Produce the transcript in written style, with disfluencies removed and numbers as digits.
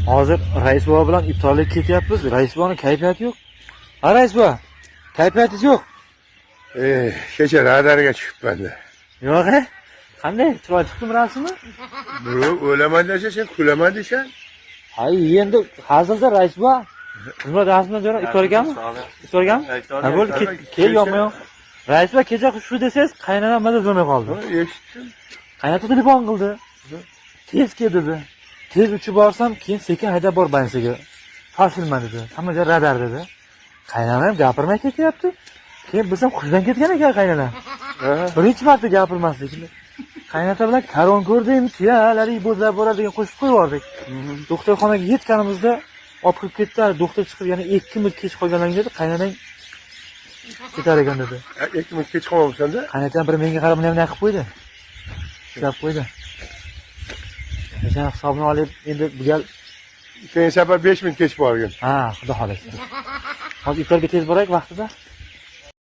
Hozir rais bova bilan iftorlikka ketyapmiz. Rais bovaning kayfiyati yo'q. Ha rais bova, kayfiyatingiz yo'q. Kecha radarga chiqibman-da. Yo'q, he? Qanday? Chiroyli chiqdimi rasmi? Bu o'laman desa sen kulaman desan. Hay, endi hazilda rais bova. Nima rasmdan jo'ra iftorgami? Iftorgami? Ha bo'ldi, kel yo'qmi? Rais bova kecha shu desangiz, qaynonam mazza bo'lmay qoldi. Eshitdim. Qaynota telefon qildi. Tez kel dedi. Tez uchib borsam, keyin sekin haydab bor bansiga. Shoshilma dedi. Hamma joy radar dedi. Qaynonam gapirmay ketyapti. Keyin bilsam xushdan ketgan ekan qaynonam. Birinchi marta gapirmaslikni. Qaynota bilan karon ko'rdim, tuyalaring bo'zlab boradi degan qo'shib qo'yib doktorxonaga yetganimizda olib kirib ketdi. Doktor chiqib yana 2 minut kech qolgandan keyin qaynonang ketar ekan dedi. 2 minut kech qolmabsan-da? Qaynotam bir menga qarab nima qilib qo'ydi? Ushlab qo'ydi. O'sha hisobni olib endi bu gal Keyin safar 5 minut kech borgin. ha, xudo xolasa. Hozir iftorga tez boraylik vaqtida.